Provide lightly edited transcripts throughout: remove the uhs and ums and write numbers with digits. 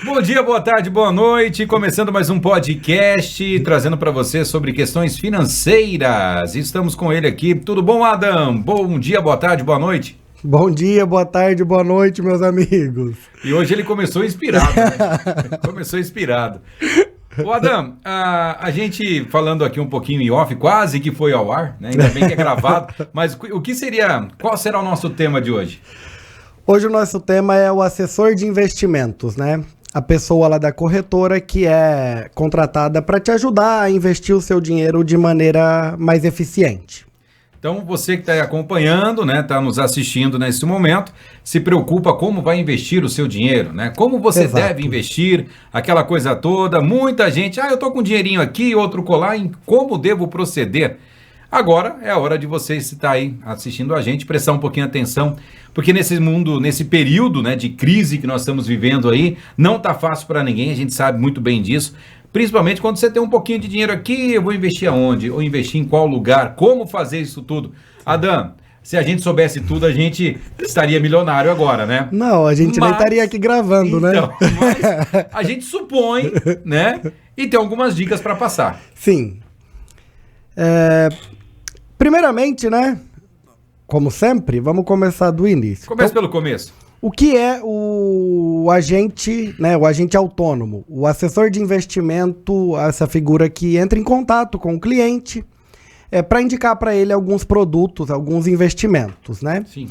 Bom dia, boa tarde, boa noite. Começando mais um podcast, trazendo para você sobre questões financeiras. Estamos com ele aqui. Tudo bom, Adam? Bom dia, boa tarde, boa noite. Bom dia, boa tarde, boa noite, meus amigos. E hoje ele começou inspirado, né? Começou inspirado. Ô, Adam, a gente falando aqui um pouquinho em off, quase que foi ao ar, né? Ainda bem que é gravado. Mas qual será o nosso tema de hoje? Hoje o nosso tema é o assessor de investimentos, né? A pessoa lá da corretora que é contratada para te ajudar a investir o seu dinheiro de maneira mais eficiente. Então, você que está acompanhando, né, está nos assistindo nesse momento, se preocupa como vai investir o seu dinheiro, né? Como você Exato. deve investir, aquela coisa toda. Muita gente, eu estou com um dinheirinho aqui, outro colar, em como devo proceder? Agora é a hora de você estar aí assistindo a gente, prestar um pouquinho de atenção, porque nesse mundo, nesse período, né, de crise que nós estamos vivendo aí, não está fácil para ninguém, a gente sabe muito bem disso. Principalmente quando você tem um pouquinho de dinheiro aqui, eu vou investir aonde? Ou investir em qual lugar? Como fazer isso tudo? Adam, se a gente soubesse tudo, a gente estaria milionário agora, né? Não, a gente nem estaria aqui gravando, então, né? Mas a gente supõe, né? E tem algumas dicas para passar. Sim. Primeiramente, né? Como sempre, vamos começar do início. Começa pelo começo. O que é o agente, né, o agente autônomo? O assessor de investimento, essa figura que entra em contato com o cliente para indicar para ele alguns produtos, alguns investimentos, né? Sim.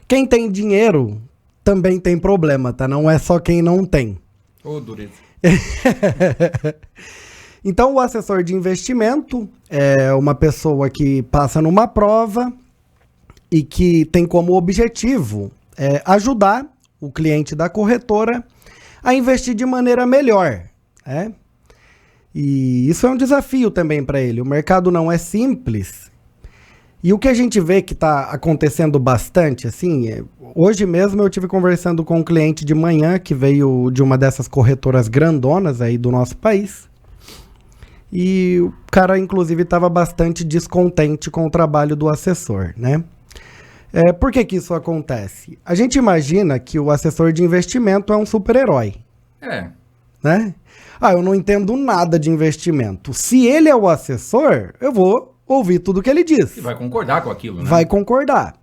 Quem tem dinheiro também tem problema, tá? Não é só quem não tem. Ô, dureza. Então, o assessor de investimento é uma pessoa que passa numa prova e que tem como objetivo ajudar o cliente da corretora a investir de maneira melhor, né? E isso é um desafio também para ele. O mercado não é simples. E o que a gente vê que está acontecendo bastante, assim, hoje mesmo eu tive conversando com um cliente de manhã que veio de uma dessas corretoras grandonas aí do nosso país. E o cara, inclusive, estava bastante descontente com o trabalho do assessor, né? Por que isso acontece? A gente imagina que o assessor de investimento é um super-herói. Né? Eu não entendo nada de investimento. Se ele é o assessor, eu vou ouvir tudo que ele diz. E vai concordar com aquilo, né? Vai concordar.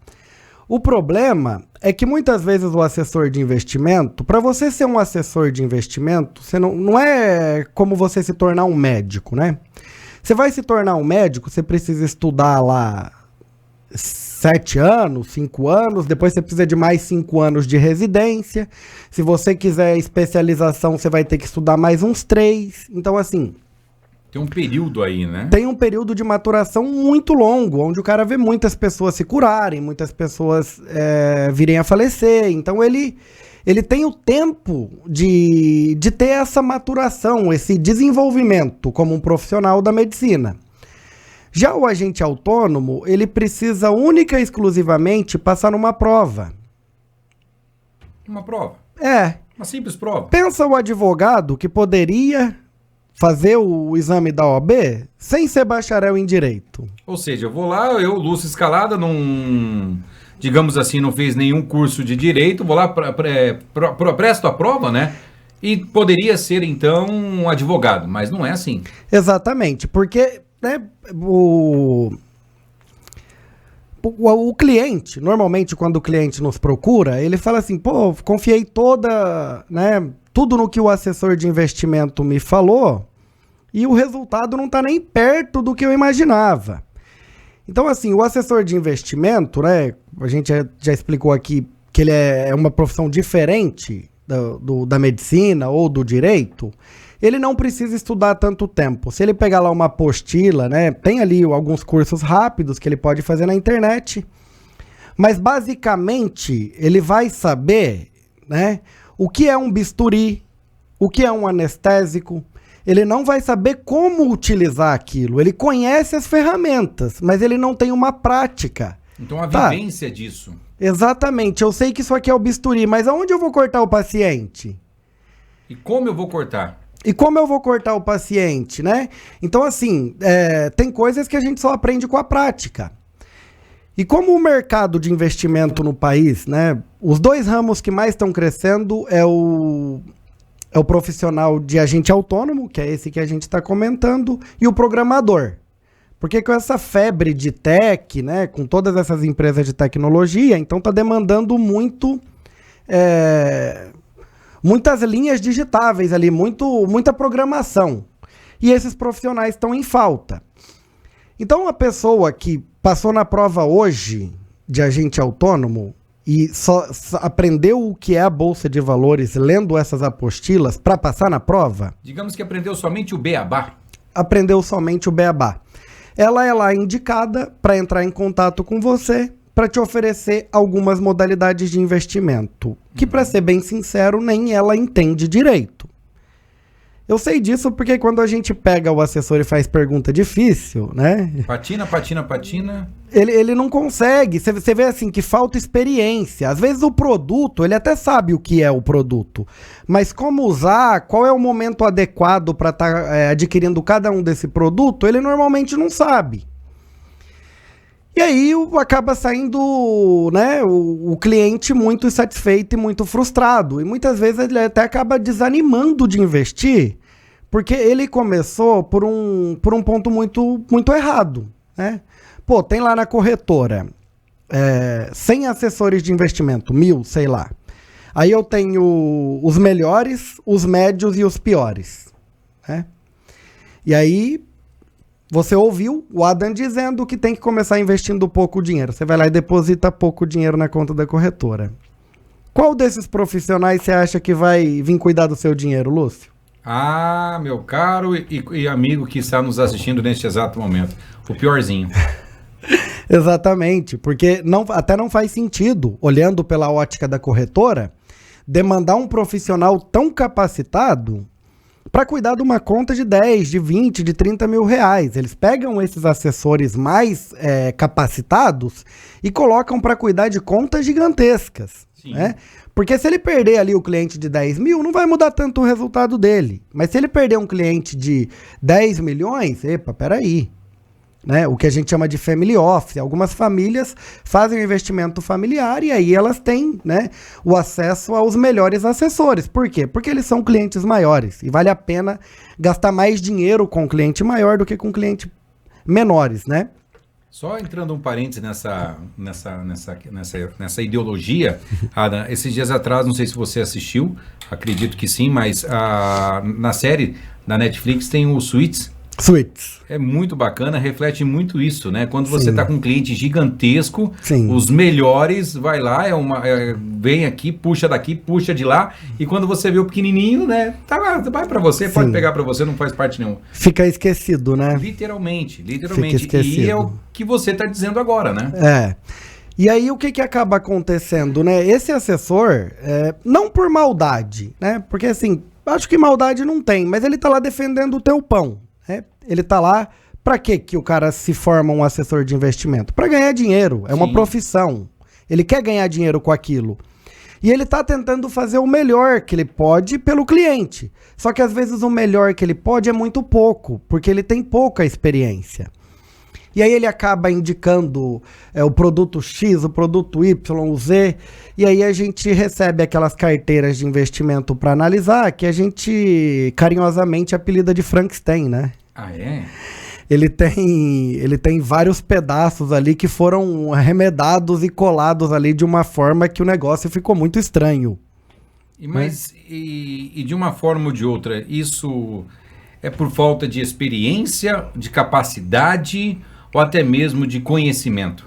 O problema é que muitas vezes o assessor de investimento, para você ser um assessor de investimento, você não é como você se tornar um médico, né? Você vai se tornar um médico, você precisa estudar lá 7 anos, 5 anos, depois você precisa de mais 5 anos de residência. Se você quiser especialização, você vai ter que estudar mais uns 3. Então, assim... Tem um período aí, né? Tem um período de maturação muito longo, onde o cara vê muitas pessoas se curarem, muitas pessoas virem a falecer. Então, ele tem o tempo de ter essa maturação, esse desenvolvimento como um profissional da medicina. Já o agente autônomo, ele precisa única e exclusivamente passar numa prova. Uma prova? Uma simples prova. Pensa o advogado que poderia fazer o exame da OAB sem ser bacharel em direito. Ou seja, eu vou lá, Lúcio Escalada, digamos assim, não fiz nenhum curso de direito, vou lá, presto a prova, né? E poderia ser, então, um advogado, mas não é assim. Exatamente, porque... né, o cliente, normalmente quando o cliente nos procura, ele fala assim, confiei tudo no que o assessor de investimento me falou e o resultado não está nem perto do que eu imaginava. Então, assim, o assessor de investimento, né, a gente já explicou aqui que ele é uma profissão diferente da medicina ou do direito. Ele não precisa estudar tanto tempo. Se ele pegar lá uma apostila, né, tem ali alguns cursos rápidos que ele pode fazer na internet, mas basicamente ele vai saber, né, o que é um bisturi, o que é um anestésico. Ele não vai saber como utilizar aquilo. Ele conhece as ferramentas, mas ele não tem uma prática. Então a vivência disso. Exatamente. Eu sei que isso aqui é o bisturi, mas aonde eu vou cortar o paciente? E como eu vou cortar? E como eu vou cortar o paciente, né? Então, assim, tem coisas que a gente só aprende com a prática. E como o mercado de investimento no país, né? Os dois ramos que mais estão crescendo é o é o profissional de agente autônomo, que é esse que a gente está comentando, e o programador. Porque com essa febre de tech, né, com todas essas empresas de tecnologia, então está demandando muitas linhas digitáveis ali, muita programação. E esses profissionais estão em falta. Então, uma pessoa que passou na prova hoje de agente autônomo e só aprendeu o que é a Bolsa de Valores lendo essas apostilas para passar na prova... Digamos que aprendeu somente o beabá. Aprendeu somente o beabá. Ela é lá indicada para entrar em contato com você para te oferecer algumas modalidades de investimento, que, para ser bem sincero, nem ela entende direito. Eu sei disso porque quando a gente pega o assessor e faz pergunta difícil, né? Patina. Ele não consegue. Você vê assim que falta experiência. Às vezes o produto, ele até sabe o que é o produto, mas como usar, qual é o momento adequado para estar adquirindo cada um desse produto, ele normalmente não sabe. E aí acaba saindo, né, o cliente muito insatisfeito e muito frustrado. E muitas vezes ele até acaba desanimando de investir, porque ele começou por um ponto muito errado, né? Pô, tem lá na corretora 100 assessores de investimento, 1000, sei lá. Aí eu tenho os melhores, os médios e os piores, né? E aí... Você ouviu o Adam dizendo que tem que começar investindo pouco dinheiro. Você vai lá e deposita pouco dinheiro na conta da corretora. Qual desses profissionais você acha que vai vir cuidar do seu dinheiro, Lúcio? Ah, meu caro e amigo que está nos assistindo neste exato momento. O piorzinho. Exatamente, porque até não faz sentido, olhando pela ótica da corretora, demandar um profissional tão capacitado para cuidar de uma conta de 10, de 20, de 30 mil reais. Eles pegam esses assessores mais capacitados e colocam para cuidar de contas gigantescas. Né? Porque se ele perder ali o cliente de 10 mil, não vai mudar tanto o resultado dele. Mas se ele perder um cliente de 10 milhões, peraí. Né? O que a gente chama de family office. Algumas famílias fazem o investimento familiar e aí elas têm, né, o acesso aos melhores assessores. Por quê? Porque eles são clientes maiores e vale a pena gastar mais dinheiro com um cliente maior do que com clientes menores, né? Só entrando um parênteses nessa ideologia, Adam, esses dias atrás, não sei se você assistiu, acredito que sim, mas na série da Netflix tem o Suits. É muito bacana, reflete muito isso, né? Quando você está com um cliente gigantesco, os melhores, vai lá, vem aqui, puxa daqui, puxa de lá, e quando você vê o pequenininho, né? Tá lá, vai para você, pode pegar para você, não faz parte nenhuma. Fica esquecido, né? Literalmente. Fica esquecido. E é o que você está dizendo agora, né? E aí o que acaba acontecendo, né? Esse assessor, não por maldade, né? Porque assim, acho que maldade não tem, mas ele tá lá defendendo o teu pão. Ele tá lá, para que o cara se forma um assessor de investimento? Para ganhar dinheiro, é uma profissão. Ele quer ganhar dinheiro com aquilo. E ele tá tentando fazer o melhor que ele pode pelo cliente. Só que às vezes o melhor que ele pode é muito pouco, porque ele tem pouca experiência. E aí ele acaba indicando o produto X, o produto Y, o Z, e aí a gente recebe aquelas carteiras de investimento para analisar, que a gente carinhosamente apelida de Frankenstein, né? Ah, é? Ele tem vários pedaços ali que foram arremedados e colados ali de uma forma que o negócio ficou muito estranho. E de uma forma ou de outra, isso é por falta de experiência, de capacidade ou até mesmo de conhecimento?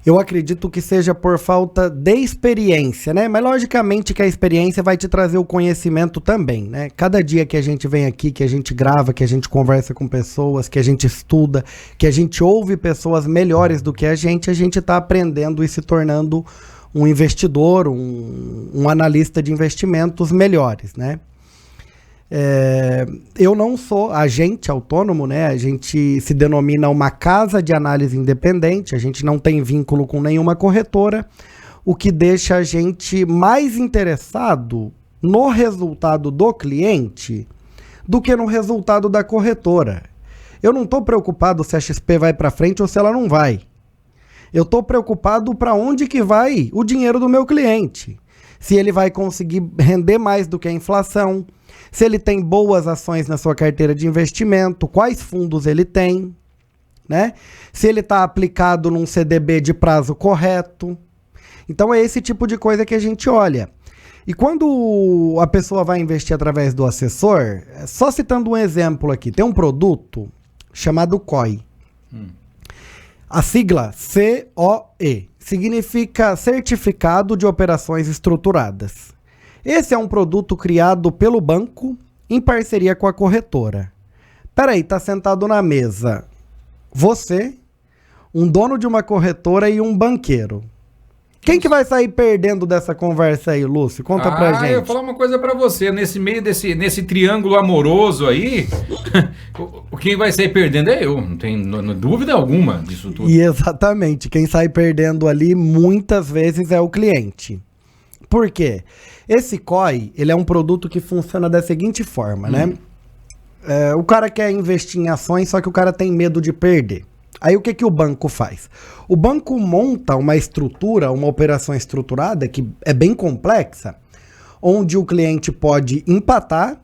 Eu acredito que seja por falta de experiência, né? Mas logicamente que a experiência vai te trazer o conhecimento também, né? Cada dia que a gente vem aqui, que a gente grava, que a gente conversa com pessoas, que a gente estuda, que a gente ouve pessoas melhores do que a gente está aprendendo e se tornando um investidor, um analista de investimentos melhores, né? Eu não sou agente autônomo, né? A gente se denomina uma casa de análise independente, a gente não tem vínculo com nenhuma corretora, o que deixa a gente mais interessado no resultado do cliente do que no resultado da corretora. Eu não estou preocupado se a XP vai para frente ou se ela não vai. Eu estou preocupado para onde que vai o dinheiro do meu cliente. se ele vai conseguir render mais do que a inflação, se ele tem boas ações na sua carteira de investimento, quais fundos ele tem, né? Se ele está aplicado num CDB de prazo correto. Então é esse tipo de coisa que a gente olha. E quando a pessoa vai investir através do assessor, só citando um exemplo aqui, tem um produto chamado COE. A sigla COE significa Certificado de Operações Estruturadas. Esse é um produto criado pelo banco em parceria com a corretora. Peraí, tá sentado na mesa você, um dono de uma corretora e um banqueiro. Quem que vai sair perdendo dessa conversa aí, Lúcio? Conta pra gente. Eu vou falar uma coisa pra você. Nesse meio nesse triângulo amoroso aí, quem vai sair perdendo é eu. Não tem dúvida alguma disso tudo. E exatamente. Quem sai perdendo ali, muitas vezes, é o cliente. Por quê? Esse COE, ele é um produto que funciona da seguinte forma, né? O cara quer investir em ações, só que o cara tem medo de perder. Aí o que que o banco faz? O banco monta uma estrutura, uma operação estruturada que é bem complexa, onde o cliente pode empatar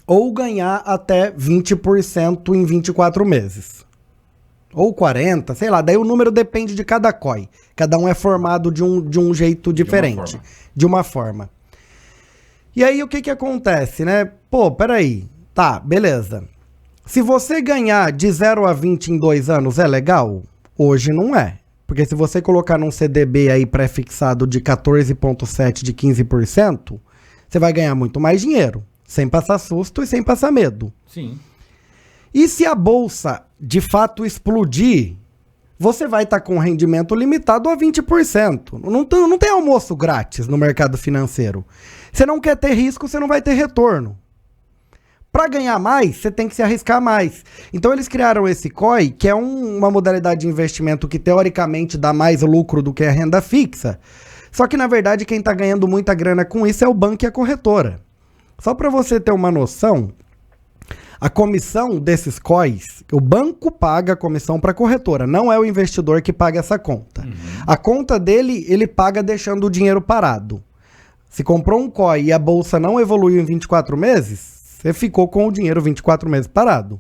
ou ganhar até 20% em 24 meses. Ou 40%, sei lá. Daí o número depende de cada COE. Cada um é formado de um jeito diferente. De uma forma. E aí o que que acontece, né? Pô, peraí. Tá, beleza. Se você ganhar de 0 a 20 em 2 anos, é legal? Hoje não é. Porque se você colocar num CDB aí pré-fixado de 14,7% de 15%, você vai ganhar muito mais dinheiro. Sem passar susto e sem passar medo. Sim. E se a bolsa de fato explodir, você vai estar com rendimento limitado a 20%. Não tem almoço grátis no mercado financeiro. Você não quer ter risco, você não vai ter retorno. Para ganhar mais, você tem que se arriscar mais. Então eles criaram esse COE, que é uma modalidade de investimento que teoricamente dá mais lucro do que a renda fixa. Só que na verdade quem está ganhando muita grana com isso é o banco e a corretora. Só para você ter uma noção, a comissão desses COEs, o banco paga a comissão para a corretora, não é o investidor que paga essa conta. A conta dele, ele paga deixando o dinheiro parado. Se comprou um COE e a bolsa não evoluiu em 24 meses, você ficou com o dinheiro 24 meses parado.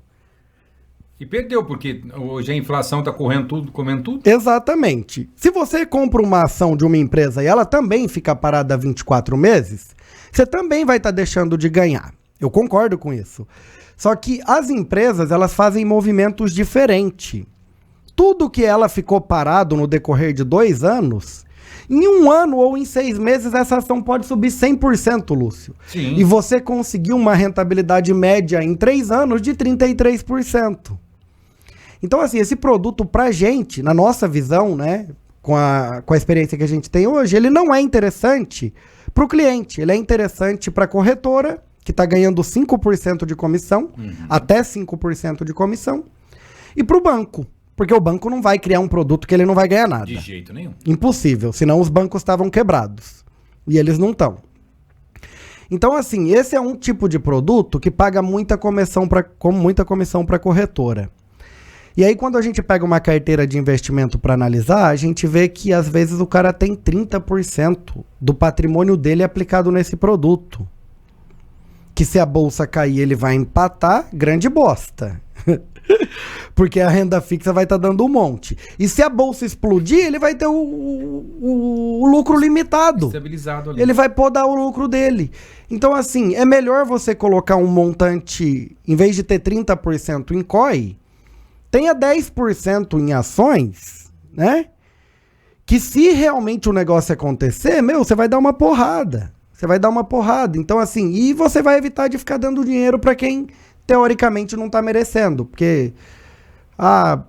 E perdeu, porque hoje a inflação está comendo tudo. Exatamente. Se você compra uma ação de uma empresa e ela também fica parada 24 meses, você também vai estar deixando de ganhar. Eu concordo com isso. Só que as empresas, elas fazem movimentos diferentes. Tudo que ela ficou parado no decorrer de 2 anos, em 1 ano ou em 6 meses, essa ação pode subir 100%, Lúcio. Sim. E você conseguiu uma rentabilidade média em 3 anos de 33%. Então, assim, esse produto pra gente, na nossa visão, né, com a experiência que a gente tem hoje, ele não é interessante pro cliente. Ele é interessante pra corretora, que está ganhando 5% de comissão, até 5% de comissão, e pro banco. Porque o banco não vai criar um produto que ele não vai ganhar nada. De jeito nenhum. Impossível, senão os bancos estavam quebrados. E eles não estão. Então, assim, esse é um tipo de produto que paga muita comissão para corretora. E aí, quando a gente pega uma carteira de investimento para analisar, a gente vê que, às vezes, o cara tem 30% do patrimônio dele aplicado nesse produto. Que se a bolsa cair, ele vai empatar, grande bosta. Porque a renda fixa vai estar dando um monte. E se a bolsa explodir, ele vai ter o lucro limitado. Estabilizado ali. Ele vai podar o lucro dele. Então, assim, é melhor você colocar um montante, em vez de ter 30% em COE, tenha 10% em ações, né? Que se realmente o negócio acontecer, você vai dar uma porrada. Você vai dar uma porrada. Então, assim, e você vai evitar de ficar dando dinheiro para quem teoricamente não tá merecendo, porque,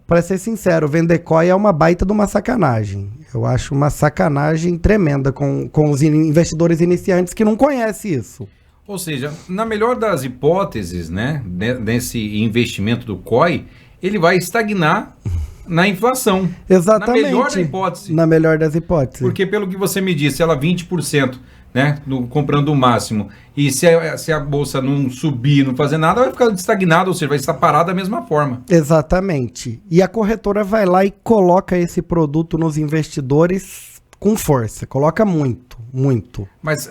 para ser sincero, vender COE é uma baita de uma sacanagem. Eu acho uma sacanagem tremenda com os investidores iniciantes que não conhecem isso. Ou seja, na melhor das hipóteses, né, desse investimento do COE, ele vai estagnar na inflação. Exatamente. Na melhor da hipótese. Na melhor das hipóteses. Porque pelo que você me disse, ela 20%. Né, comprando o máximo. E se a bolsa não subir, não fazer nada, vai ficar estagnado, ou seja, vai estar parada da mesma forma. Exatamente. E a corretora vai lá e coloca esse produto nos investidores com força, coloca muito, muito. Mas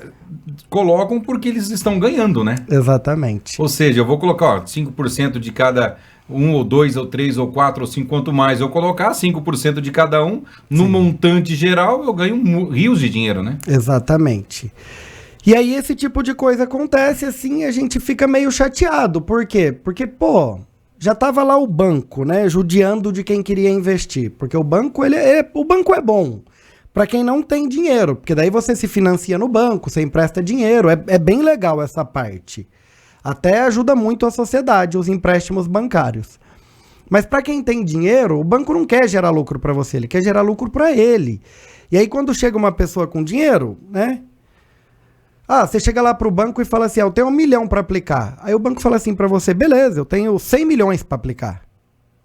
colocam porque eles estão ganhando, né? Exatamente. Ou seja, eu vou colocar 5% de cada 1 ou 2 ou 3 ou 4 ou 5, quanto mais eu colocar, 5% de cada um, no montante geral eu ganho rios de dinheiro, né? Exatamente. E aí esse tipo de coisa acontece assim, a gente fica meio chateado. Por quê? Porque, pô, já tava lá o banco, né, judiando de quem queria investir. Porque o banco, o banco é bom para quem não tem dinheiro, porque daí você se financia no banco, você empresta dinheiro, é bem legal essa parte. Até ajuda muito a sociedade, os empréstimos bancários. Mas para quem tem dinheiro, o banco não quer gerar lucro para você, ele quer gerar lucro para ele. E aí quando chega uma pessoa com dinheiro, né? Ah, você chega lá pro banco e fala assim, eu tenho 1 milhão para aplicar. Aí o banco fala assim para você, beleza, eu tenho 100 milhões para aplicar.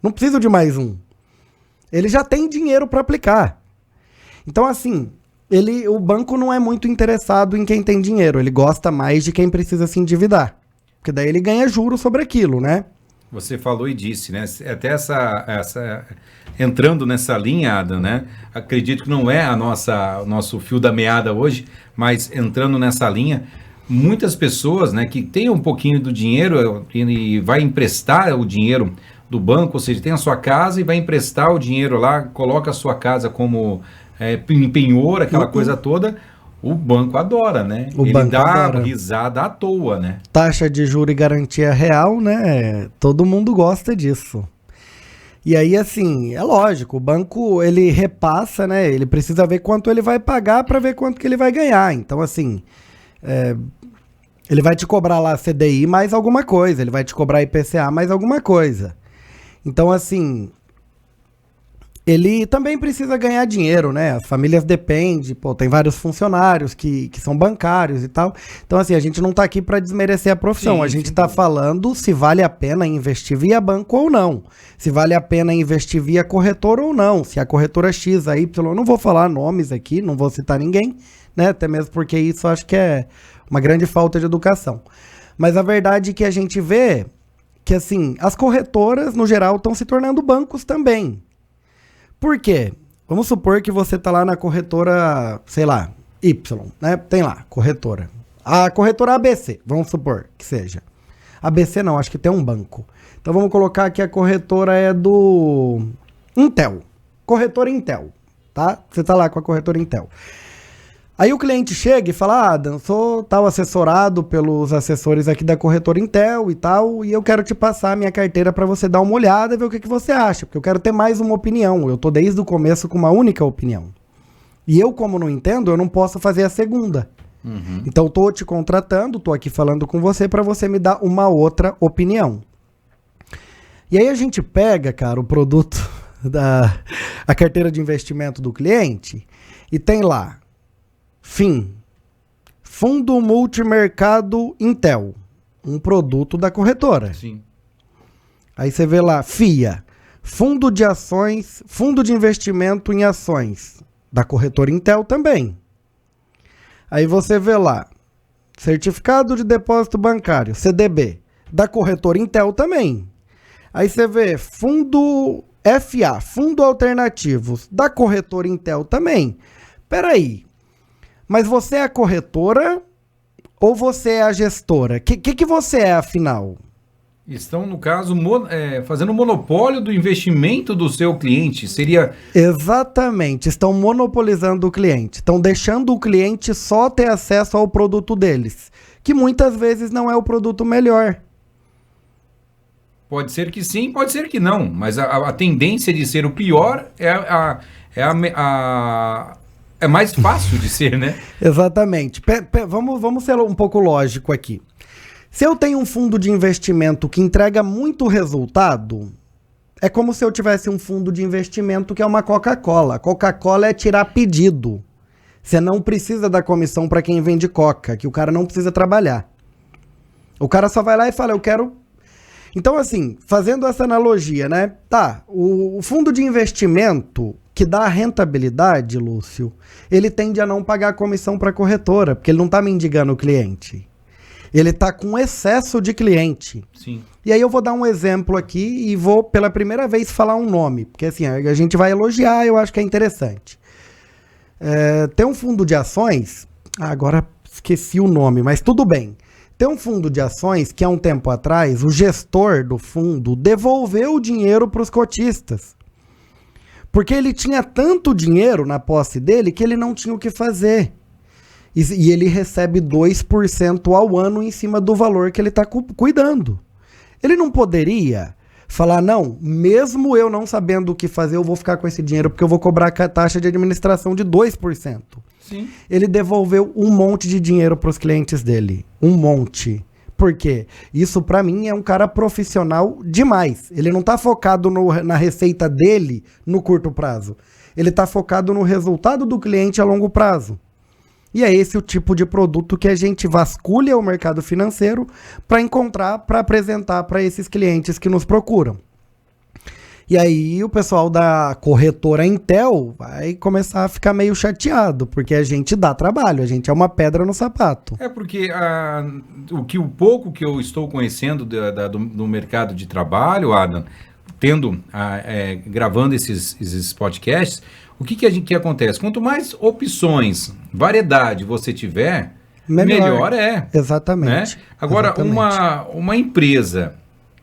Não preciso de mais um. Ele já tem dinheiro para aplicar. Então assim, o banco não é muito interessado em quem tem dinheiro, ele gosta mais de quem precisa se endividar. Porque daí ele ganha juros sobre aquilo, né? Você falou e disse, né? Até entrando nessa linha, Adam, né? Acredito que não é o nosso fio da meada hoje, mas entrando nessa linha, muitas pessoas, né, que têm um pouquinho do dinheiro e vai emprestar o dinheiro do banco, ou seja, tem a sua casa e vai emprestar o dinheiro lá, coloca a sua casa como em penhor, aquela coisa toda. O banco adora, né? Ele dá adora. Risada à toa, né? Taxa de juros e garantia real, né? Todo mundo gosta disso. E aí, assim, é lógico, o banco, ele repassa, né? Ele precisa ver quanto ele vai pagar para ver quanto que ele vai ganhar. Então, assim, ele vai te cobrar lá CDI mais alguma coisa, ele vai te cobrar IPCA mais alguma coisa. Então, assim, ele também precisa ganhar dinheiro, né? As famílias dependem, pô, tem vários funcionários que são bancários e tal. Então, assim, a gente não tá aqui para desmerecer a profissão. Sim, a gente tá falando se vale a pena investir via banco ou não. Se vale a pena investir via corretora ou não. Se a corretora X, a Y, eu não vou falar nomes aqui, não vou citar ninguém, né? Até mesmo porque isso acho que é uma grande falta de educação. Mas a verdade é que a gente vê que, assim, as corretoras, no geral, estão se tornando bancos também. Por quê? Vamos supor que você tá lá na corretora, sei lá, Y, né? Tem lá, corretora. A corretora ABC, vamos supor que seja. ABC não, acho que tem um banco. Então vamos colocar que a corretora é do Intel. Corretora Intel, tá? Você tá lá com a corretora Intel. Aí o cliente chega e fala, Adam, sou tal assessorado pelos assessores aqui da corretora Intel e tal, e eu quero te passar a minha carteira para você dar uma olhada e ver o que você acha, porque eu quero ter mais uma opinião. Eu tô desde o começo com uma única opinião. E eu, como não entendo, eu não posso fazer a segunda. Uhum. Então tô te contratando, tô aqui falando com você para você me dar uma outra opinião. E aí a gente pega, cara, o produto a carteira de investimento do cliente e tem lá FIM, Fundo Multimercado Intel, um produto da corretora. Sim. Aí você vê lá, FIA, Fundo de Ações, Fundo de Investimento em Ações, da corretora Intel também. Aí você vê lá, Certificado de Depósito Bancário, CDB, da corretora Intel também. Aí você vê Fundo FA, Fundo Alternativos, da corretora Intel também. Peraí. Mas você é a corretora ou você é a gestora? Que você é, afinal? Estão, no caso, fazendo monopólio do investimento do seu cliente. Seria... Exatamente. Estão monopolizando o cliente. Estão deixando o cliente só ter acesso ao produto deles, que muitas vezes não é o produto melhor. Pode ser que sim, pode ser que não. Mas a tendência de ser o pior é mais fácil de ser, né? Exatamente. Vamos ser um pouco lógico aqui. Se eu tenho um fundo de investimento que entrega muito resultado, é como se eu tivesse um fundo de investimento que é uma Coca-Cola. A Coca-Cola é tirar pedido. Você não precisa da comissão para quem vende Coca, que o cara não precisa trabalhar. O cara só vai lá e fala, eu quero... Então, assim, fazendo essa analogia, né? Tá, o fundo de investimento que dá rentabilidade, Lúcio, ele tende a não pagar comissão para a corretora, porque ele não está mendigando o cliente. Ele está com excesso de cliente. Sim. E aí eu vou dar um exemplo aqui e vou pela primeira vez falar um nome, porque assim, a gente vai elogiar, eu acho que é interessante. Tem um fundo de ações, agora esqueci o nome, mas tudo bem. Tem um fundo de ações que há um tempo atrás, o gestor do fundo devolveu o dinheiro para os cotistas. Porque ele tinha tanto dinheiro na posse dele que ele não tinha o que fazer. E ele recebe 2% ao ano em cima do valor que ele está cuidando. Ele não poderia falar, não, mesmo eu não sabendo o que fazer, eu vou ficar com esse dinheiro porque eu vou cobrar a taxa de administração de 2%. Sim. Ele devolveu um monte de dinheiro para os clientes dele. Um monte. Por quê? Isso, para mim, é um cara profissional demais. Ele não está focado na receita dele no curto prazo. Ele está focado no resultado do cliente a longo prazo. E é esse o tipo de produto que a gente vasculha o mercado financeiro para encontrar, para apresentar para esses clientes que nos procuram. E aí o pessoal da corretora Intel vai começar a ficar meio chateado, porque a gente dá trabalho, a gente é uma pedra no sapato. É porque o pouco que eu estou conhecendo do mercado de trabalho, Adam, gravando esses podcasts, o que acontece? Quanto mais opções, variedade você tiver, melhor é. Exatamente. Né? Agora, uma empresa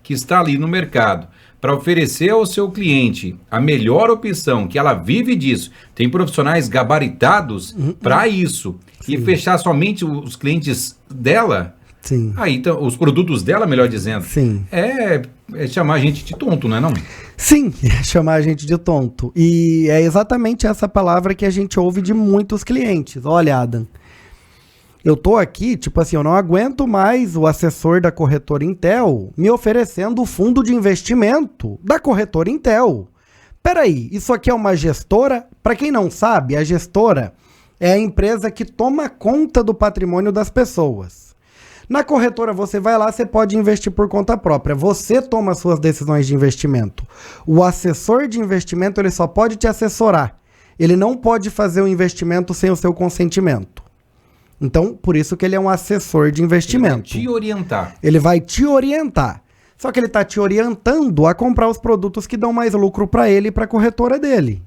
que está ali no mercado para oferecer ao seu cliente a melhor opção, que ela vive disso, tem profissionais gabaritados para isso, sim, e fechar somente os clientes dela, sim, aí então, os produtos dela, melhor dizendo, sim, é chamar a gente de tonto, não é não? Sim, é chamar a gente de tonto. E é exatamente essa palavra que a gente ouve de muitos clientes. Olha, Adam, eu tô aqui, tipo assim, eu não aguento mais o assessor da corretora Intel me oferecendo o fundo de investimento da corretora Intel. Peraí, isso aqui é uma gestora? Para quem não sabe, a gestora é a empresa que toma conta do patrimônio das pessoas. Na corretora você vai lá, você pode investir por conta própria. Você toma as suas decisões de investimento. O assessor de investimento, ele só pode te assessorar. Ele não pode fazer o investimento sem o seu consentimento. Então, por isso que ele é um assessor de investimento. Ele vai te orientar. Ele vai te orientar. Só que ele está te orientando a comprar os produtos que dão mais lucro para ele e para a corretora dele.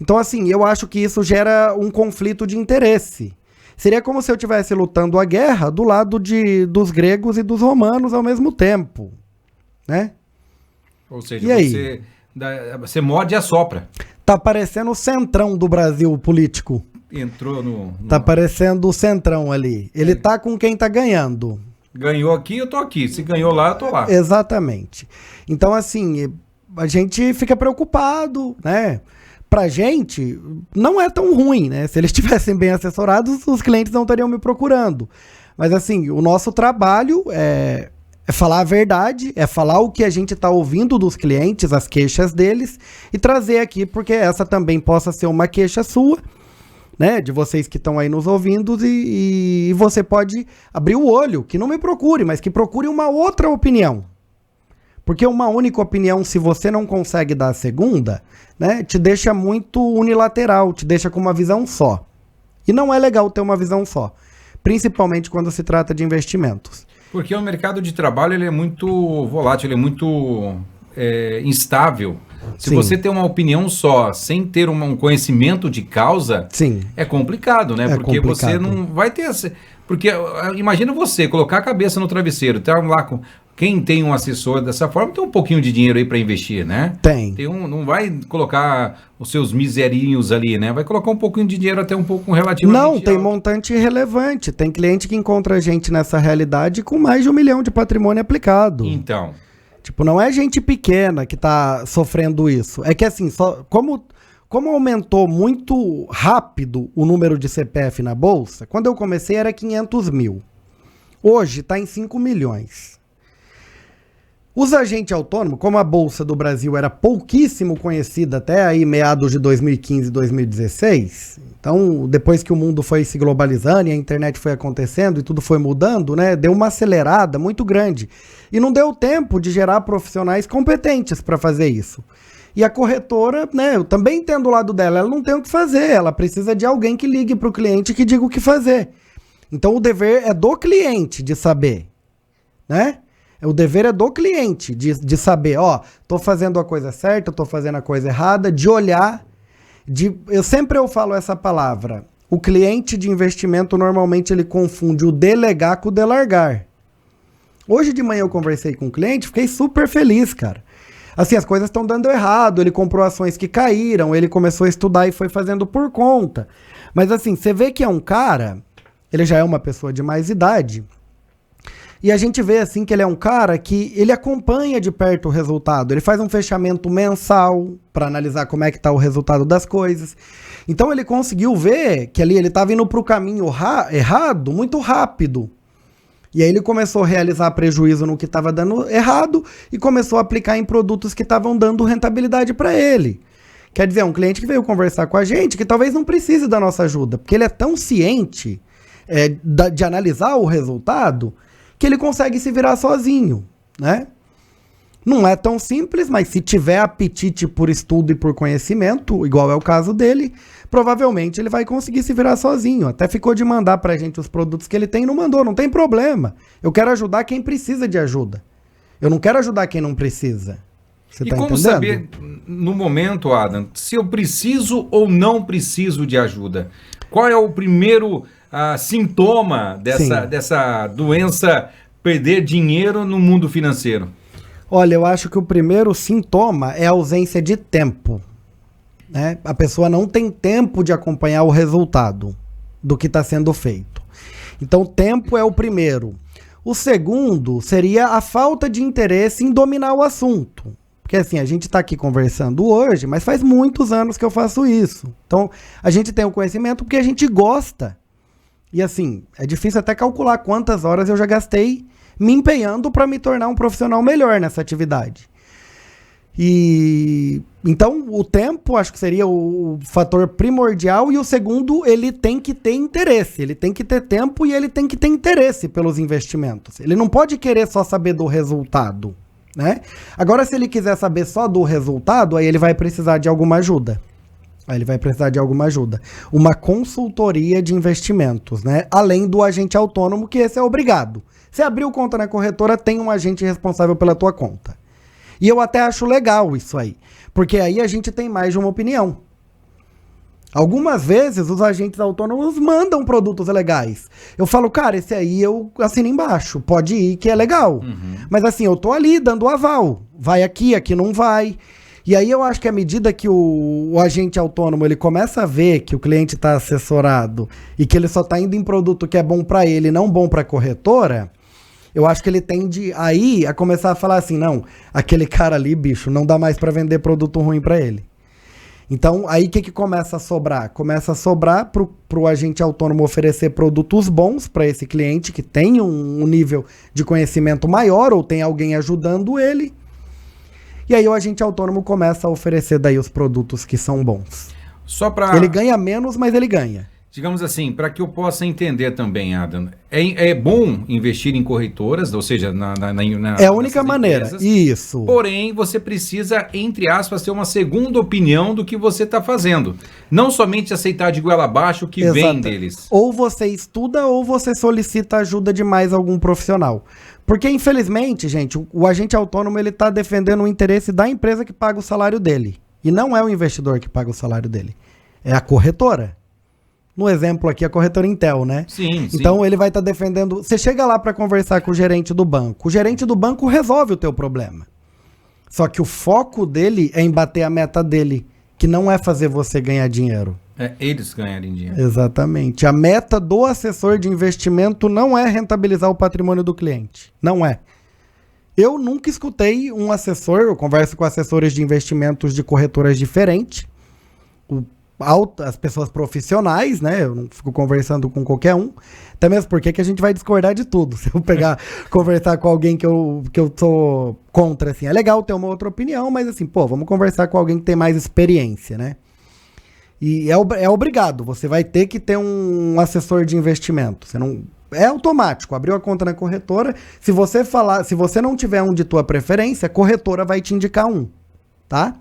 Então, assim, eu acho que isso gera um conflito de interesse. Seria como se eu estivesse lutando a guerra do lado dos gregos e dos romanos ao mesmo tempo, né? Ou seja, você morde e assopra. Tá parecendo o centrão do Brasil político. Entrou no... Tá parecendo o centrão ali. Ele tá com quem tá ganhando. Ganhou aqui, eu tô aqui. Se ganhou lá, eu tô lá. Exatamente. Então, assim, a gente fica preocupado, né? Pra gente, não é tão ruim, né? Se eles estivessem bem assessorados, os clientes não estariam me procurando. Mas, assim, o nosso trabalho é falar a verdade, é falar o que a gente está ouvindo dos clientes, as queixas deles, e trazer aqui, porque essa também possa ser uma queixa sua, né? De vocês que estão aí nos ouvindo, e você pode abrir o olho, que não me procure, mas que procure uma outra opinião. Porque uma única opinião, se você não consegue dar a segunda, né, te deixa muito unilateral, te deixa com uma visão só. E não é legal ter uma visão só, principalmente quando se trata de investimentos. Porque o mercado de trabalho ele é muito volátil, ele é muito instável. Se você tem uma opinião só, sem ter um conhecimento de causa, sim, é complicado, né? Porque você não vai ter... Porque imagina você colocar a cabeça no travesseiro, tá lá com... Quem tem um assessor dessa forma tem um pouquinho de dinheiro aí para investir, né? Tem. Não vai colocar os seus miserinhos ali, né? Vai colocar um pouquinho de dinheiro até um pouco relativamente Não, tem alto. montante relevante. Tem cliente que encontra a gente nessa realidade com mais de 1 milhão de patrimônio aplicado. Então. Tipo, não é gente pequena que tá sofrendo isso. É que assim, como aumentou muito rápido o número de CPF na Bolsa, quando eu comecei era 500 mil. Hoje está em 5 milhões. Os agentes autônomos, como a Bolsa do Brasil era pouquíssimo conhecida até aí meados de 2015 e 2016, então depois que o mundo foi se globalizando e a internet foi acontecendo e tudo foi mudando, né, deu uma acelerada muito grande. E não deu tempo de gerar profissionais competentes para fazer isso. E a corretora, né, eu também entendo o lado dela, ela não tem o que fazer, ela precisa de alguém que ligue para o cliente e que diga o que fazer. Então o dever é do cliente de saber, né? O dever é do cliente de saber, ó, tô fazendo a coisa certa, tô fazendo a coisa errada, de olhar Eu falo essa palavra. O cliente de investimento, normalmente, ele confunde o delegar com o delargar. Hoje de manhã eu conversei com um cliente, fiquei super feliz, cara. Assim, as coisas estão dando errado, ele comprou ações que caíram, ele começou a estudar e foi fazendo por conta. Mas assim, você vê que é um cara, ele já é uma pessoa de mais idade, e a gente vê assim que ele é um cara que ele acompanha de perto o resultado, ele faz um fechamento mensal para analisar como é que tá o resultado das coisas. Então ele conseguiu ver que ali ele estava indo para o caminho errado muito rápido. E aí ele começou a realizar prejuízo no que estava dando errado e começou a aplicar em produtos que estavam dando rentabilidade para ele. Quer dizer, um cliente que veio conversar com a gente que talvez não precise da nossa ajuda, porque ele é tão ciente de analisar o resultado que ele consegue se virar sozinho, né? Não é tão simples, mas se tiver apetite por estudo e por conhecimento, igual é o caso dele, provavelmente ele vai conseguir se virar sozinho. Até ficou de mandar pra gente os produtos que ele tem e não mandou, não tem problema. Eu quero ajudar quem precisa de ajuda. Eu não quero ajudar quem não precisa. Você E tá como entendendo? saber, no momento, Adam, se eu preciso ou não preciso de ajuda? Qual é o primeiro sintoma dessa doença, perder dinheiro no mundo financeiro? Olha, eu acho que o primeiro sintoma é a ausência de tempo, né? A pessoa não tem tempo de acompanhar o resultado do que está sendo feito. Então, tempo é o primeiro. O segundo seria a falta de interesse em dominar o assunto. Porque assim, a gente está aqui conversando hoje, mas faz muitos anos que eu faço isso. Então, a gente tem o conhecimento porque a gente gosta. E assim, é difícil até calcular quantas horas eu já gastei me empenhando para me tornar um profissional melhor nessa atividade. E então o tempo acho que seria o fator primordial, e o segundo, ele tem que ter interesse, ele tem que ter tempo e ele tem que ter interesse pelos investimentos. Ele não pode querer só saber do resultado, né? Agora, se ele quiser saber só do resultado, aí ele vai precisar de alguma ajuda. Uma consultoria de investimentos, né? Além do agente autônomo, que esse é obrigado. Você abriu conta na corretora, tem um agente responsável pela tua conta. E eu até acho legal isso aí, porque aí a gente tem mais de uma opinião. Algumas vezes os agentes autônomos mandam produtos legais. Eu falo, cara, esse aí eu assino embaixo, pode ir que é legal. Mas assim, eu tô ali dando o aval. Vai aqui, aqui não vai. E aí eu acho que à medida que o agente autônomo ele começa a ver que o cliente está assessorado e que ele só está indo em produto que é bom para ele, não bom para a corretora, eu acho que ele tende aí a começar a falar assim, não, aquele cara ali, bicho, não dá mais para vender produto ruim para ele. Então, aí o que começa a sobrar? Começa a sobrar para o agente autônomo oferecer produtos bons para esse cliente que tem um nível de conhecimento maior ou tem alguém ajudando ele. E aí o agente autônomo começa a oferecer daí os produtos que são bons. Ele ganha menos, mas ele ganha. Digamos assim, para que eu possa entender também, Adam, é bom investir em corretoras, ou seja, é a única maneira, empresas, isso. Porém, você precisa, entre aspas, ter uma segunda opinião do que você está fazendo. Não somente aceitar de goela abaixo o que vem deles. Ou você estuda ou você solicita ajuda de mais algum profissional. Porque, infelizmente, gente, o agente autônomo ele está defendendo o interesse da empresa que paga o salário dele. E não é o investidor que paga o salário dele. É a corretora. No exemplo aqui, a corretora Intel, né? Sim. Então ele vai estar defendendo... Você chega lá para conversar com o gerente do banco. O gerente do banco resolve o teu problema. Só que o foco dele é em bater a meta dele, que não é fazer você ganhar dinheiro. É eles ganharem dinheiro. Exatamente. A meta do assessor de investimento não é rentabilizar o patrimônio do cliente. Não é. Eu nunca escutei um assessor, eu converso com assessores de investimentos de corretoras diferentes, as pessoas profissionais, né? Eu não fico conversando com qualquer um, até mesmo porque que a gente vai discordar de tudo. Se eu pegar, conversar com alguém que eu sou contra, assim, é legal ter uma outra opinião, mas assim, vamos conversar com alguém que tem mais experiência, né? E é obrigado, você vai ter que ter um assessor de investimento. Você não, é automático, abriu a conta na corretora, se você não tiver um de tua preferência, a corretora vai te indicar um, tá?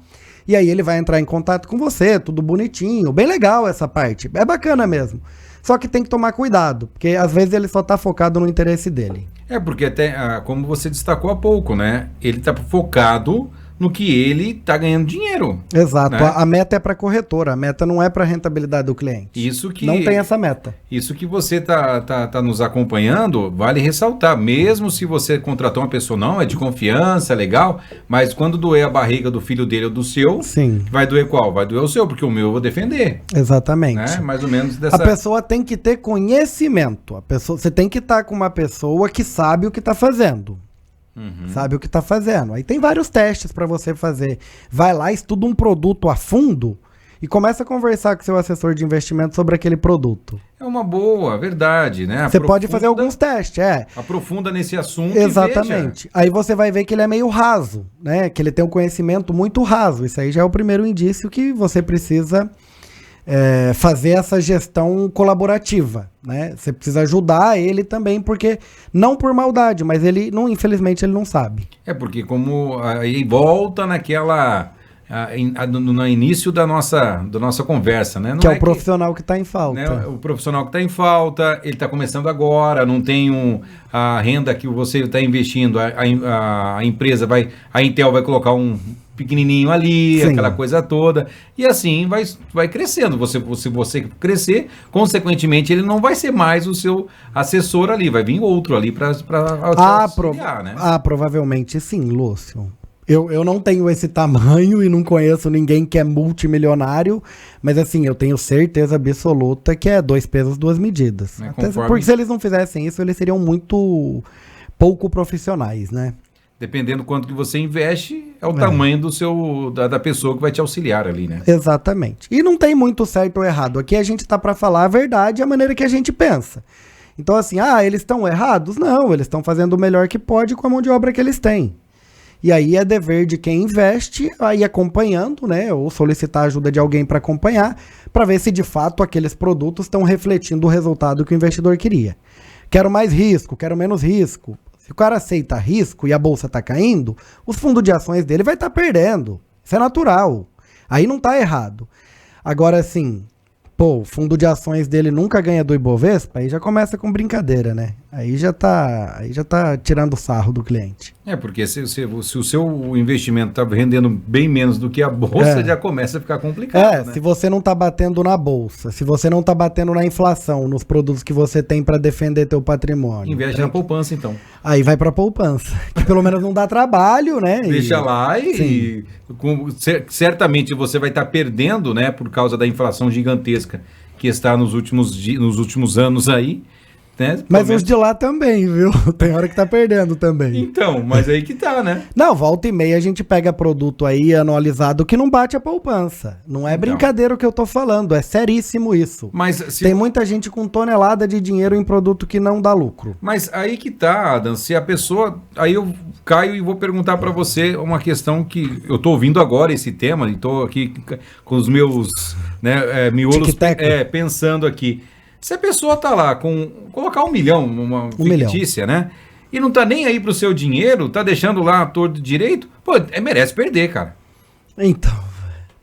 E aí ele vai entrar em contato com você, tudo bonitinho, bem legal essa parte, é bacana mesmo. Só que tem que tomar cuidado, porque às vezes ele só tá focado no interesse dele. Porque até, como você destacou há pouco, né? Ele tá focado no que ele está ganhando dinheiro. Exato. Né? A meta é para corretora, a meta não é para rentabilidade do cliente. Isso que não tem essa meta. Isso que você tá nos acompanhando, vale ressaltar. Mesmo se você contratou uma pessoa, não, é de confiança, é legal, mas quando doer a barriga do filho dele ou do seu, Sim. vai doer qual? Vai doer o seu, porque o meu eu vou defender. Exatamente. Né? Mais ou menos dessa... A pessoa tem que ter conhecimento. Você tem que estar com uma pessoa que sabe o que está fazendo. Sabe o que está fazendo. Aí tem vários testes para você fazer. Vai lá, estuda um produto a fundo e começa a conversar com seu assessor de investimento sobre aquele produto. É uma boa, verdade, né? Você pode fazer alguns testes, Aprofunda nesse assunto. Exatamente. Aí você vai ver que ele é meio raso, né? Que ele tem um conhecimento muito raso. Isso aí já é o primeiro indício que você precisa fazer essa gestão colaborativa, né? Você precisa ajudar ele também, porque não por maldade, mas ele não, infelizmente, ele não sabe. É porque como aí volta naquela no início da nossa conversa, né? Não que é o profissional que está em falta. Né? O profissional que está em falta, ele está começando agora, não tem a renda que você está investindo, a empresa a Intel vai colocar um pequenininho ali, Sim. aquela coisa toda, e assim vai crescendo. Se você crescer, consequentemente, ele não vai ser mais o seu assessor ali, vai vir outro ali para auxiliar, né? Provavelmente sim, Lúcio. Eu não tenho esse tamanho e não conheço ninguém que é multimilionário, mas assim, eu tenho certeza absoluta que é 2 pesos, 2 medidas. Porque se eles não fizessem isso, eles seriam muito pouco profissionais, né? Dependendo do quanto que você investe, é o tamanho da pessoa que vai te auxiliar ali, né? Exatamente. E não tem muito certo ou errado. Aqui a gente tá para falar a verdade e a maneira que a gente pensa. Então assim, eles estão errados? Não, eles estão fazendo o melhor que pode com a mão de obra que eles têm. E aí é dever de quem investe aí acompanhando, né? Ou solicitar a ajuda de alguém para acompanhar, para ver se de fato aqueles produtos estão refletindo o resultado que o investidor queria. Quero mais risco, quero menos risco. Se o cara aceita risco e a bolsa está caindo, os fundos de ações dele vai estar perdendo. Isso é natural. Aí não está errado. Agora, assim, o fundo de ações dele nunca ganha do Ibovespa, aí já começa com brincadeira, né? Aí já tá tirando sarro do cliente. Porque se o seu investimento está rendendo bem menos do que a bolsa, já começa a ficar complicado. Né? Se você não está batendo na bolsa, se você não está batendo na inflação, nos produtos que você tem para defender teu patrimônio. Investe na poupança, então. Aí vai para poupança, que pelo menos não dá trabalho, né? Deixa lá e certamente você vai estar perdendo, né, por causa da inflação gigantesca que está nos últimos anos aí. Né? Mas os de lá também, viu? Tem hora que tá perdendo também. Então, mas aí que tá, né? Não, volta e meia a gente pega produto aí anualizado que não bate a poupança. Não é brincadeira o que eu tô falando, é seríssimo isso. Mas tem muita gente com tonelada de dinheiro em produto que não dá lucro. Mas aí que tá, Adam, se a pessoa... Aí eu caio e vou perguntar para você uma questão que eu tô ouvindo agora esse tema e tô aqui com os meus miolos pensando aqui. Se a pessoa tá lá colocar 1 milhão, uma fictícia, né? E não tá nem aí pro seu dinheiro, tá deixando lá a torto direito, merece perder, cara. Então...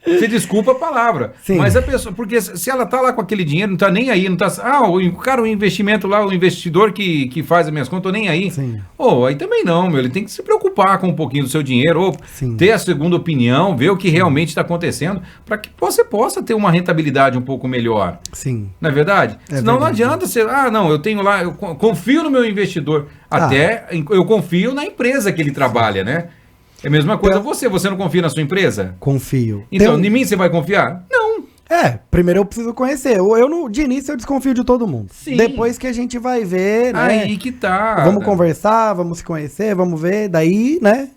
Você desculpa a palavra. Sim. Mas a pessoa, porque se ela tá lá com aquele dinheiro, não tá nem aí, não tá. O investimento lá, o investidor que faz as minhas contas, tô nem aí. Sim. Aí também não, ele tem que se preocupar com um pouquinho do seu dinheiro, ou ter a segunda opinião, ver o que realmente está acontecendo, para que você possa ter uma rentabilidade um pouco melhor. Sim. Não é verdade? Senão não adianta você, eu tenho lá, eu confio no meu investidor. Até eu confio na empresa que ele trabalha, né? É a mesma coisa você não confia na sua empresa? Confio. Então, em mim você vai confiar? Não. Primeiro eu preciso conhecer. De início eu desconfio de todo mundo. Sim. Depois que a gente vai ver, né? Aí que tá. Vamos conversar, vamos se conhecer, vamos ver, daí, né?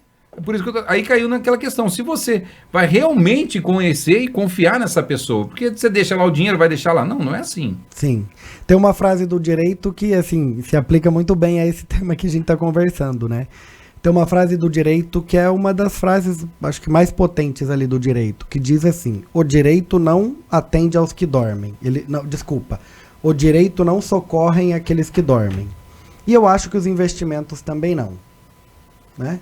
Por isso que aí caiu naquela questão. Se você vai realmente conhecer e confiar nessa pessoa, porque você deixa lá o dinheiro, vai deixar lá. Não é assim. Sim. Tem uma frase do direito que, assim, se aplica muito bem a esse tema que a gente tá conversando, né? Tem uma frase do direito que é uma das frases, acho que mais potentes ali do direito, que diz assim: o direito não atende aos que dormem. O direito não socorre aqueles que dormem. E eu acho que os investimentos também não, né?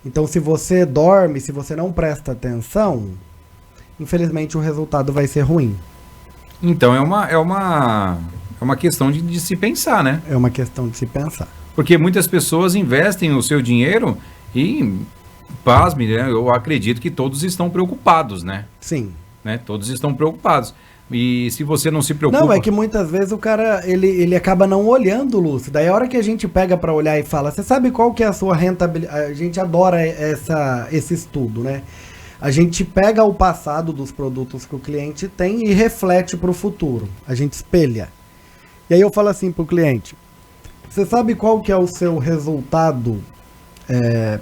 Então, se você dorme, se você não presta atenção, infelizmente o resultado vai ser ruim. Então, é uma questão de se pensar, né? É uma questão de se pensar. Porque muitas pessoas investem o seu dinheiro e pasme, né? Eu acredito que todos estão preocupados, né? Sim. Todos estão preocupados. E se você não se preocupa... Não, é que muitas vezes o cara, ele acaba não olhando, Lúcio. Daí a hora que a gente pega para olhar e fala, você sabe qual que é a sua rentabilidade? A gente adora esse estudo, né? A gente pega o passado dos produtos que o cliente tem e reflete para o futuro. A gente espelha. E aí eu falo assim para o cliente, você sabe qual que é o seu resultado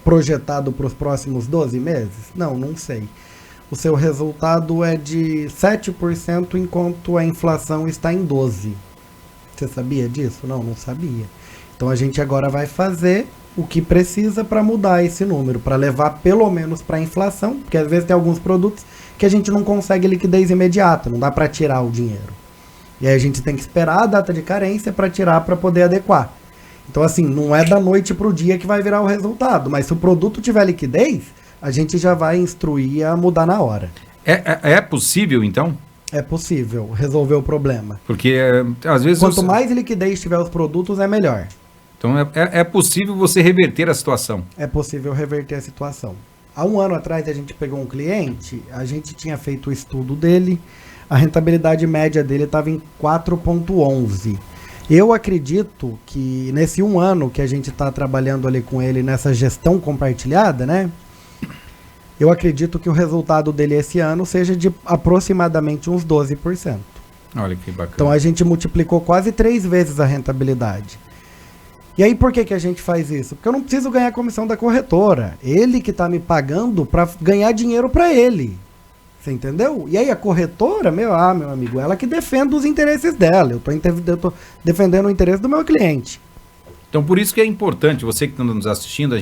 projetado para os próximos 12 meses? Não sei. O seu resultado é de 7% enquanto a inflação está em 12%. Você sabia disso? Não sabia. Então a gente agora vai fazer o que precisa para mudar esse número, para levar pelo menos para a inflação, porque às vezes tem alguns produtos que a gente não consegue liquidez imediata, não dá para tirar o dinheiro. E aí a gente tem que esperar a data de carência para tirar para poder adequar. Então assim, não é da noite para o dia que vai virar o resultado, mas se o produto tiver liquidez, a gente já vai instruir a mudar na hora. É possível, então? É possível resolver o problema. Porque, às vezes... Quanto mais liquidez tiver os produtos, é melhor. Então, é possível você reverter a situação. É possível reverter a situação. Há um ano atrás, a gente pegou um cliente, a gente tinha feito o estudo dele, a rentabilidade média dele estava em 4,11. Eu acredito que nesse um ano que a gente está trabalhando ali com ele, nessa gestão compartilhada, né? Eu acredito que o resultado dele esse ano seja de aproximadamente uns 12%. Olha que bacana. Então a gente multiplicou quase 3 vezes a rentabilidade. E aí por que a gente faz isso? Porque eu não preciso ganhar a comissão da corretora. Ele que está me pagando para ganhar dinheiro para ele. Você entendeu? E aí a corretora, meu amigo, ela que defende os interesses dela. Eu tô defendendo o interesse do meu cliente. Então por isso que é importante, você que está nos assistindo,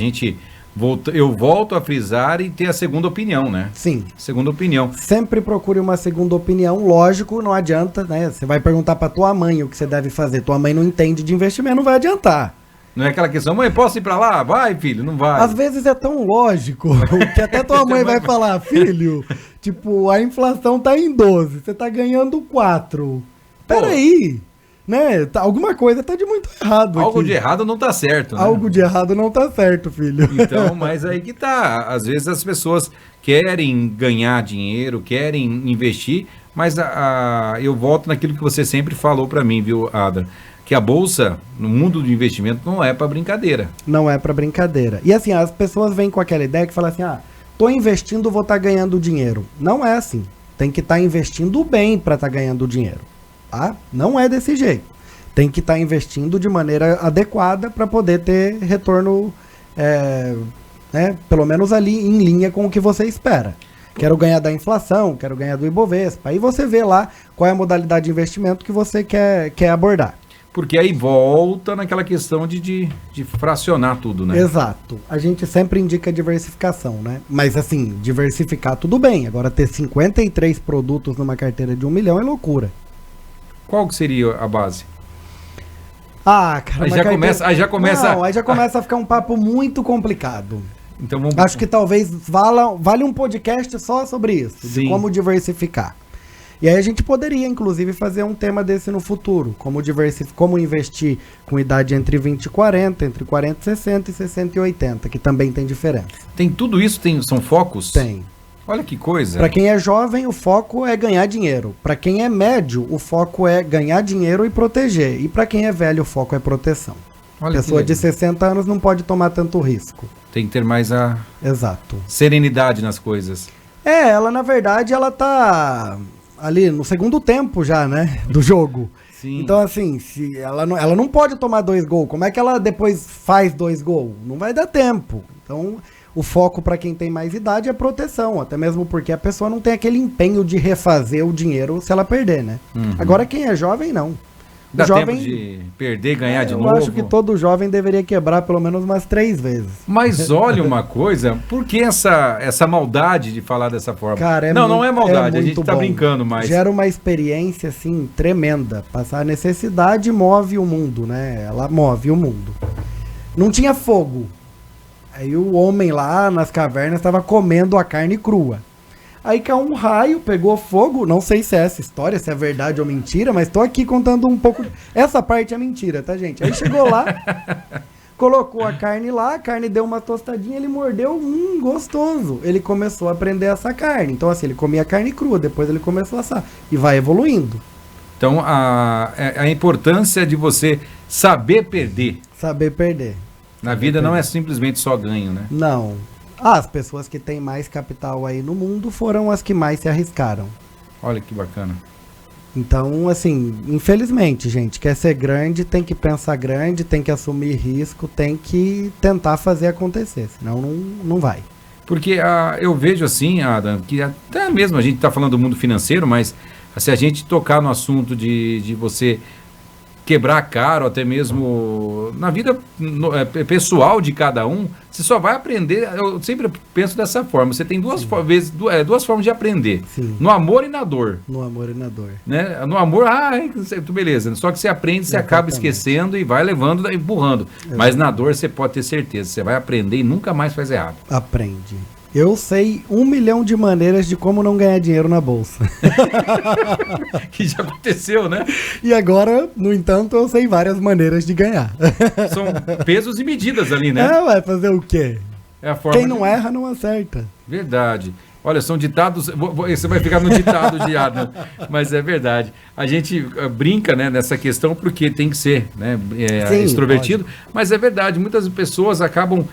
eu volto a frisar e ter a segunda opinião, né? Sim. Segunda opinião. Sempre procure uma segunda opinião, lógico, não adianta, né? Você vai perguntar pra tua mãe o que você deve fazer. Tua mãe não entende de investimento, não vai adiantar. Não é aquela questão, mãe, posso ir pra lá? Vai, filho, não vai. Às vezes é tão lógico que até tua mãe vai falar, filho, tipo, a inflação tá em 12, você tá ganhando 4. Peraí. Né? Alguma coisa tá de muito errado Algo aqui. de errado não tá certo, né? Algo de errado não tá certo, filho. Então, mas aí que tá. Às vezes as pessoas querem ganhar dinheiro, querem investir, mas eu volto naquilo que você sempre falou para mim, viu, Ada? Que a bolsa, no mundo do investimento, não é para brincadeira. Não é para brincadeira. E assim, as pessoas vêm com aquela ideia que fala assim, tô investindo, vou estar ganhando dinheiro. Não é assim. Tem que estar investindo bem para estar ganhando dinheiro. Tá? Não é desse jeito. Tem que estar investindo de maneira adequada para poder ter retorno, pelo menos ali em linha com o que você espera. Quero ganhar da inflação, quero ganhar do Ibovespa. Aí você vê lá qual é a modalidade de investimento que você quer abordar. Porque aí volta naquela questão de fracionar tudo, né? Exato. A gente sempre indica diversificação, né? Mas assim, diversificar tudo bem. Agora ter 53 produtos numa carteira de 1 milhão é loucura. Qual que seria a base? Cara, aí já começa. Não, aí já começa a ficar um papo muito complicado. Então vamos... Acho que talvez vale um podcast só sobre isso, Sim. de como diversificar. E aí a gente poderia, inclusive, fazer um tema desse no futuro. Como investir com idade entre 20 e 40, entre 40 e 60 e 60 e 80, que também tem diferença. Tem tudo isso? São focos? Tem. Olha que coisa. Para quem é jovem, o foco é ganhar dinheiro. Para quem é médio, o foco é ganhar dinheiro e proteger. E para quem é velho, o foco é proteção. Olha, pessoa de 60 anos não pode tomar tanto risco. Tem que ter mais a Exato. serenidade nas coisas. Ela na verdade, ela tá ali no segundo tempo já, né, do jogo. Sim. Então assim, se ela não pode tomar 2 gols. Como é que ela depois faz 2 gols? Não vai dar tempo. Então, o foco para quem tem mais idade é proteção, até mesmo porque a pessoa não tem aquele empenho de refazer o dinheiro se ela perder, né? Uhum. Agora quem é jovem, não. Dá tempo de perder e ganhar de novo? Eu acho que todo jovem deveria quebrar pelo menos umas 3 vezes. Mas olha uma coisa, por que essa maldade de falar dessa forma? Cara, não é maldade, a gente tá bom. Brincando, mas... Gera uma experiência, assim, tremenda. Passar a necessidade move o mundo, né? Ela move o mundo. Não tinha fogo. Aí o homem lá nas cavernas estava comendo a carne crua. Aí caiu um raio, pegou fogo. Não sei se é essa história, se é verdade ou mentira, mas tô aqui contando um pouco. Essa parte é mentira, tá, gente? Aí chegou lá, Colocou a carne lá, a carne deu uma tostadinha, ele mordeu, gostoso. Ele começou a aprender essa carne. Então, assim, ele comia carne crua, depois ele começou a assar. E vai evoluindo. Então, a importância de você saber perder. Saber perder. Na vida não é simplesmente só ganho, né? Não. As pessoas que têm mais capital aí no mundo foram as que mais se arriscaram. Olha que bacana. Então, assim, infelizmente, gente, quer ser grande, tem que pensar grande, tem que assumir risco, tem que tentar fazer acontecer, senão não vai. Porque eu vejo assim, Adam, que até mesmo a gente está falando do mundo financeiro, mas se a gente tocar no assunto de você quebrar a cara, ou até mesmo na vida pessoal de cada um, você só vai aprender. Eu sempre penso dessa forma. Você tem duas formas de aprender. Sim. No amor e na dor. No amor e na dor. Né? No amor, beleza. Só que você aprende, você acaba esquecendo e vai levando, empurrando. Exatamente. Mas na dor você pode ter certeza. Você vai aprender e nunca mais faz errado. Aprende. Eu sei 1 milhão de maneiras de como não ganhar dinheiro na bolsa. Que já aconteceu, né? E agora, no entanto, eu sei várias maneiras de ganhar. São pesos e medidas ali, né? Vai fazer o quê? É a forma Quem não erra, não acerta. Verdade. Olha, são ditados. Você vai ficar no ditado de Adam, mas é verdade. A gente brinca, né, nessa questão porque tem que ser, né, sim, extrovertido, lógico. Mas é verdade. Muitas pessoas acabam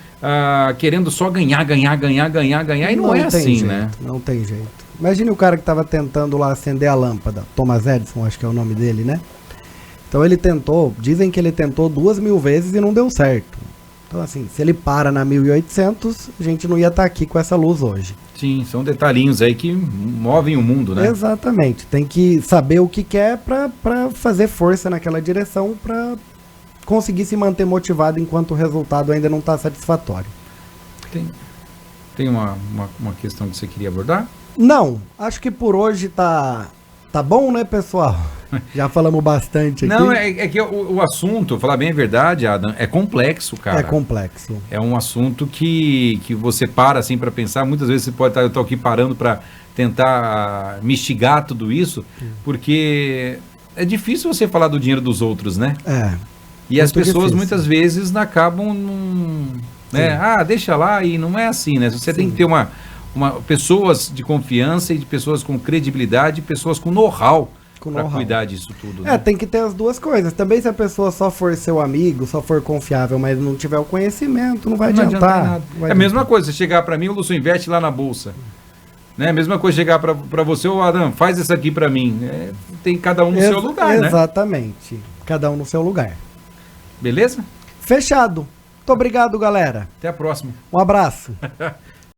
querendo só ganhar e não é assim, jeito, né? Não tem jeito. Imagine o cara que estava tentando lá acender a lâmpada, Thomas Edison, acho que é o nome dele, né? Então ele tentou, dizem que ele tentou 2.000 vezes e não deu certo. Então, assim, se ele para na 1800, a gente não ia estar aqui com essa luz hoje. Sim, são detalhinhos aí que movem o mundo, né? Exatamente. Tem que saber o que quer para fazer força naquela direção para conseguir se manter motivado enquanto o resultado ainda não está satisfatório. Tem uma questão que você queria abordar? Não, acho que por hoje tá bom, né, pessoal? Já falamos bastante aqui. Não, é que o assunto, falar bem a verdade, Adam, é complexo, cara. É complexo. É um assunto que você para assim para pensar. Muitas vezes você pode estar, eu estou aqui parando para tentar mistigar tudo isso, porque é difícil você falar do dinheiro dos outros, né? E as pessoas muitas vezes acabam né? Deixa lá, e não é assim, né? Você tem que ter pessoas de confiança e de pessoas com credibilidade, pessoas com know-how para cuidar disso tudo. Né? Tem que ter as duas coisas. Também se a pessoa só for seu amigo, só for confiável, mas não tiver o conhecimento, não vai adiantar. Nada. É a mesma coisa, você chegar para mim, o Lúcio investe lá na bolsa. Né? A mesma coisa chegar para você, Adam, faz isso aqui para mim. Tem cada um no seu lugar, né? Exatamente. Cada um no seu lugar. Beleza? Fechado. Muito obrigado, galera. Até a próxima. Um abraço.